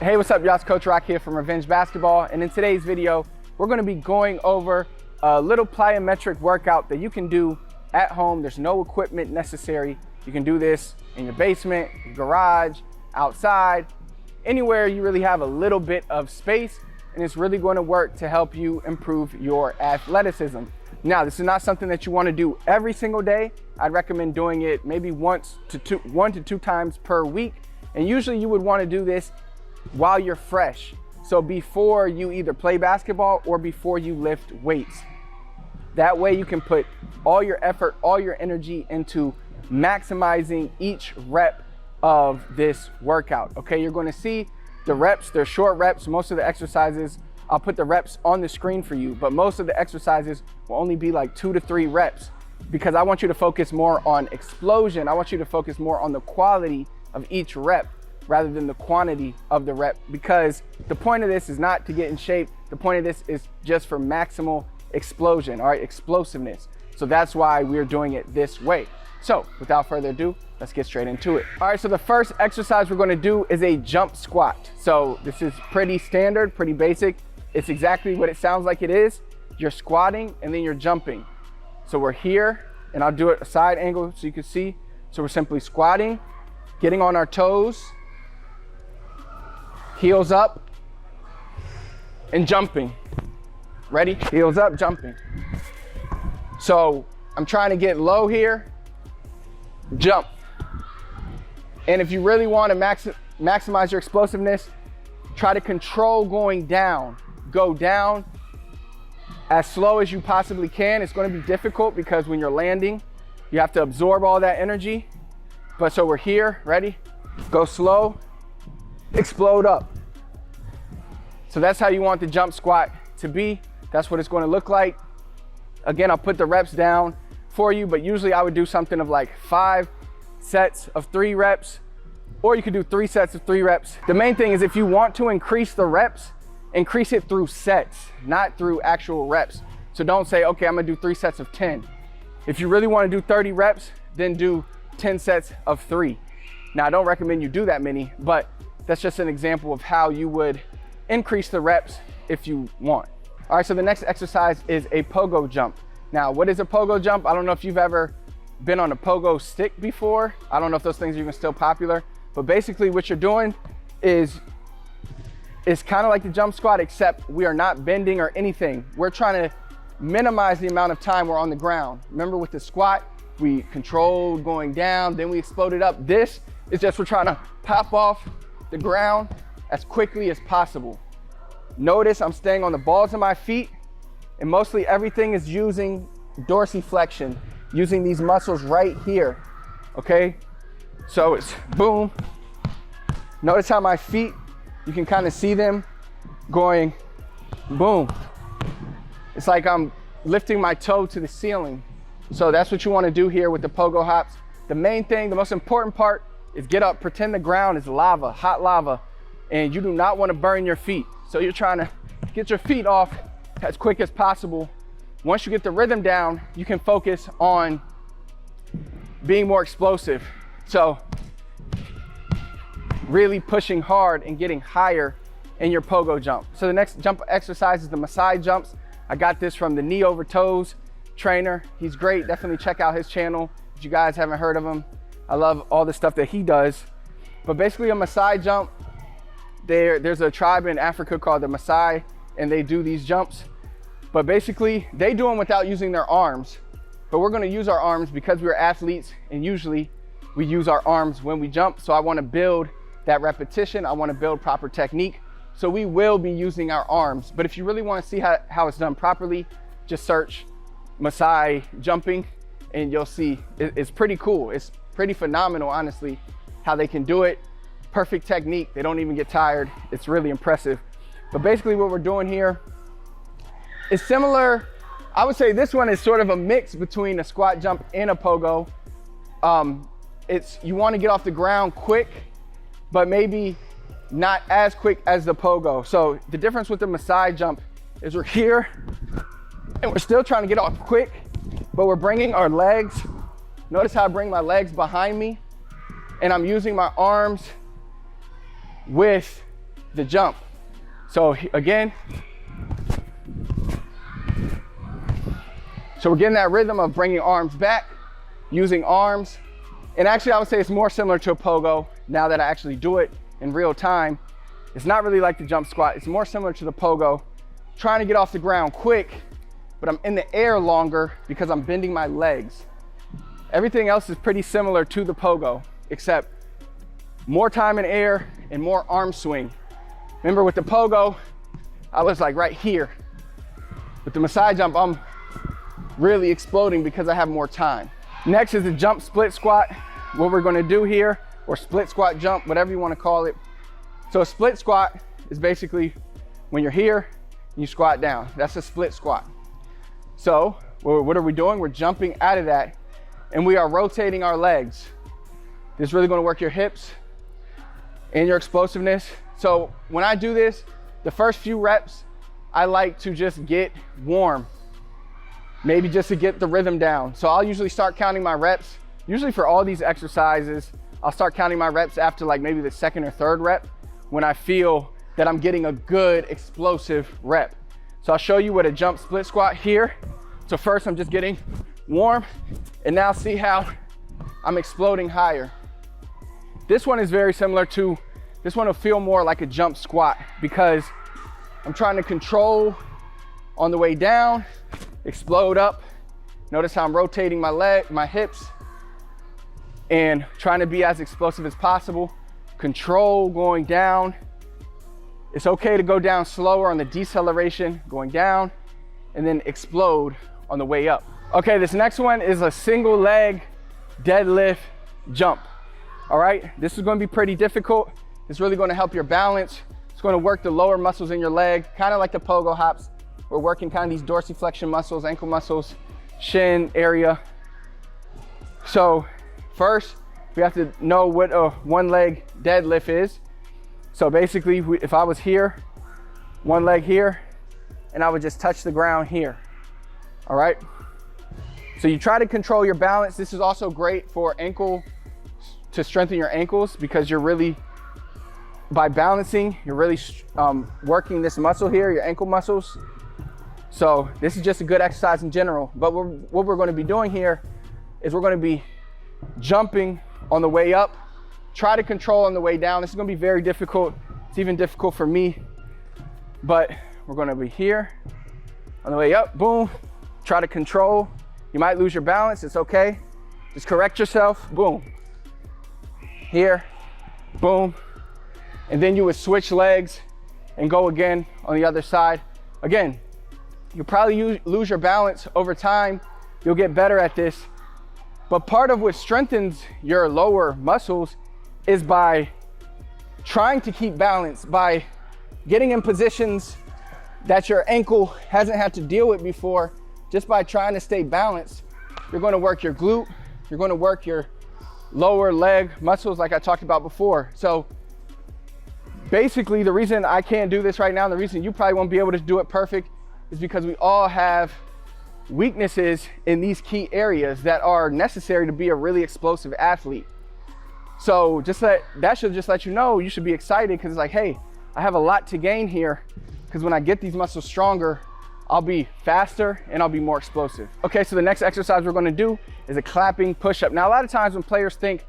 Hey, what's up, y'all? It's Coach Rock here from Revenge Basketball, and in today's video, we're going to be going over a little plyometric workout that you can do at home. There's no equipment necessary. You can do this in your basement, your garage, outside, anywhere you really have a little bit of space, and it's really going to work to help you improve your athleticism. Now, this is not something that you want to do every single day. I'd recommend doing it maybe one to two times per week, and usually you would want to do this while you're fresh. So before you either play basketball or before you lift weights. That way you can put all your effort, all your energy into maximizing each rep of this workout. Okay, you're going to see the reps, they're short reps. Most of the exercises, I'll put the reps on the screen for you, but most of the exercises will only be like 2 to 3 reps because I want you to focus more on explosion. I want you to focus more on the quality of each rep rather than the quantity of the rep, because the point of this is not to get in shape. The point of this is just for maximal explosion, all right, explosiveness. So that's why we're doing it this way. So without further ado, let's get straight into it. All right, so the first exercise we're gonna do is a jump squat. So this is pretty standard, pretty basic. It's exactly what it sounds like it is. You're squatting and then you're jumping. So we're here, and I'll do it a side angle so you can see. So we're simply squatting, getting on our toes, heels up, and jumping. Ready? Heels up, jumping. So I'm trying to get low here, jump. And if you really want to maximize your explosiveness, try to control going down. Go down as slow as you possibly can. It's going to be difficult because when you're landing, you have to absorb all that energy. But so we're here, ready? Go slow, explode up. So that's how you want the jump squat to be. That's what it's going to look like. Again, I'll put the reps down for you, but usually I would do something of like 5 sets of 3 reps, or you could do 3 sets of 3 reps. The main thing is if you want to increase the reps, increase it through sets, not through actual reps. So don't say, okay, I'm gonna do 3 sets of 10. If you really want to do 30 reps, then do 10 sets of 3. Now, I don't recommend you do that many, but that's just an example of how you would increase the reps if you want. All right, so the next exercise is a pogo jump. Now, what is a pogo jump? I don't know if you've ever been on a pogo stick before. I don't know if those things are even still popular, but basically what you're doing is it's kind of like the jump squat, except we are not bending or anything. We're trying to minimize the amount of time we're on the ground. Remember with the squat, we controlled going down, then we exploded up. This is just we're trying to pop off the ground as quickly as possible. Notice I'm staying on the balls of my feet, and mostly everything is using dorsiflexion, using these muscles right here, okay? So it's boom. Notice how my feet, you can kind of see them going boom. It's like I'm lifting my toe to the ceiling. So that's what you want to do here with the pogo hops. The main thing, the most important part is get up, pretend the ground is lava, hot lava, and you do not want to burn your feet. So you're trying to get your feet off as quick as possible. Once you get the rhythm down, you can focus on being more explosive. So really pushing hard and getting higher in your pogo jump. So the next jump exercise is the MAASAI jumps. I got this from the knee over toes trainer. He's great. Definitely check out his channel if you guys haven't heard of him. I love all the stuff that he does. But basically a MAASAI jump, there's a tribe in Africa called the MAASAI, and they do these jumps. But basically they do them without using their arms. But we're gonna use our arms because we're athletes, and usually we use our arms when we jump. So I wanna build that repetition. I wanna build proper technique. So we will be using our arms. But if you really wanna see how it's done properly, just search MAASAI jumping and you'll see it's pretty cool. It's pretty phenomenal, honestly, how they can do it. Perfect technique. They don't even get tired. It's really impressive. But basically what we're doing here is similar. I would say this one is sort of a mix between a squat jump and a pogo. You want to get off the ground quick, but maybe not as quick as the pogo. So the difference with the MAASAI jump is we're here and we're still trying to get off quick, but we're bringing our legs. Notice how I bring my legs behind me, and I'm using my arms with the jump. So again, so we're getting that rhythm of bringing arms back, using arms. And actually I would say it's more similar to a pogo now that I actually do it in real time. It's not really like the jump squat. It's more similar to the pogo, trying to get off the ground quick, but I'm in the air longer because I'm bending my legs. Everything else is pretty similar to the pogo, except more time in air and more arm swing. Remember with the pogo, I was like right here. With the MAASAI jump, I'm really exploding because I have more time. Next is the jump split squat. What we're gonna do here, or split squat jump, whatever you wanna call it. So a split squat is basically when you're here, you squat down. That's a split squat. So what are we doing? We're jumping out of that and we are rotating our legs. This is really gonna work your hips and your explosiveness. So when I do this, the first few reps, I like to just get warm, maybe just to get the rhythm down. So I'll usually start counting my reps. Usually for all these exercises, I'll start counting my reps after like maybe the second or third rep when I feel that I'm getting a good explosive rep. So I'll show you what a jump split squat here. So first I'm just getting warm, and now see how I'm exploding higher. This one is very similar to, this one will feel more like a jump squat because I'm trying to control on the way down, explode up. Notice how I'm rotating my hips, and trying to be as explosive as possible. Control going down. It's okay to go down slower on the deceleration, going down, and then explode on the way up. Okay, this next one is a single leg deadlift jump. All right, this is gonna be pretty difficult. It's really gonna help your balance. It's gonna work the lower muscles in your leg, kind of like the pogo hops. We're working kind of these dorsiflexion muscles, ankle muscles, shin area. So first, we have to know what a one leg deadlift is. So basically, if I was here, one leg here, and I would just touch the ground here, all right? So you try to control your balance. This is also great for to strengthen your ankles, because you're really, by balancing, you're really working this muscle here, your ankle muscles. So this is just a good exercise in general. But what we're gonna be doing here is we're gonna be jumping on the way up, try to control on the way down. This is gonna be very difficult. It's even difficult for me, but we're gonna be here on the way up, boom, try to control. You might lose your balance, it's okay. Just correct yourself, boom. Here, boom. And then you would switch legs and go again on the other side. Again, you'll probably lose your balance over time. You'll get better at this. But part of what strengthens your lower muscles is by trying to keep balance, by getting in positions that your ankle hasn't had to deal with before. Just by trying to stay balanced, you're going to work your glute, you're going to work your lower leg muscles like I talked about before. So basically, the reason I can't do this right now, and the reason you probably won't be able to do it perfect, is because we all have weaknesses in these key areas that are necessary to be a really explosive athlete. So that should just let you know, you should be excited, because it's like, hey, I have a lot to gain here, because when I get these muscles stronger, I'll be faster and I'll be more explosive. Okay, so the next exercise we're gonna do is a clapping push-up. Now, a lot of times when players think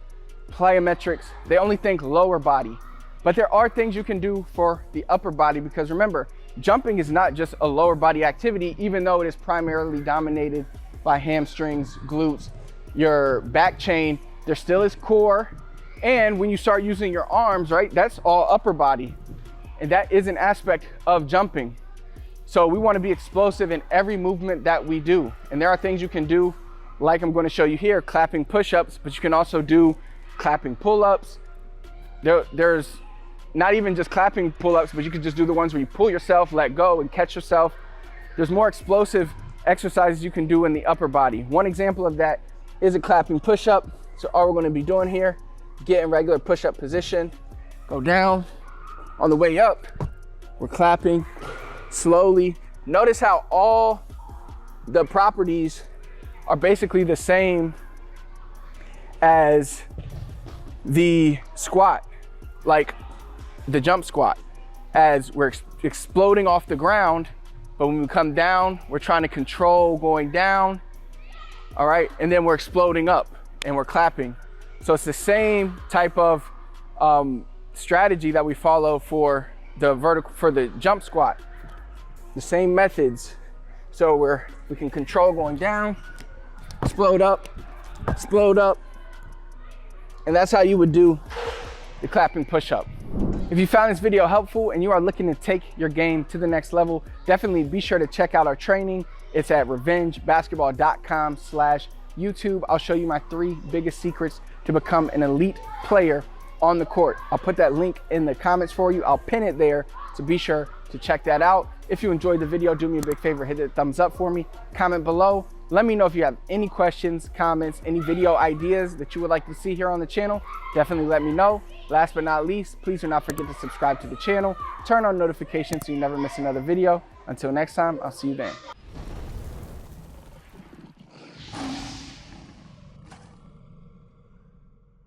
plyometrics, they only think lower body, but there are things you can do for the upper body, because remember, jumping is not just a lower body activity, even though it is primarily dominated by hamstrings, glutes, your back chain. There still is core. And when you start using your arms, right, that's all upper body. And that is an aspect of jumping. So we want to be explosive in every movement that we do. And there are things you can do, like I'm going to show you here, clapping push-ups, but you can also do clapping pull-ups. There's not even just clapping pull-ups, but you can just do the ones where you pull yourself, let go, and catch yourself. There's more explosive exercises you can do in the upper body. One example of that is a clapping push-up. So all we're going to be doing here, get in regular push-up position, go down. On the way up, we're clapping slowly. Notice how all the properties are basically the same as the squat, like the jump squat. as we're exploding off the ground, but when we come down, we're trying to control going down, all right? And then we're exploding up and we're clapping. So it's the same type of strategy that we follow for the jump squat. The same methods. So we can control going down, explode up, and that's how you would do the clapping push-up. If you found this video helpful and you are looking to take your game to the next level, definitely be sure to check out our training. It's at revengebasketball.com/YouTube. I'll show you my 3 biggest secrets to become an elite player on the court. I'll put that link in the comments for you. I'll pin it there, so be sure to check that out. If you enjoyed the video, do me a big favor, hit the thumbs up for me, comment below. Let me know if you have any questions, comments, any video ideas that you would like to see here on the channel. Definitely let me know. Last but not least, please do not forget to subscribe to the channel, turn on notifications so you never miss another video. Until next time, I'll see you then.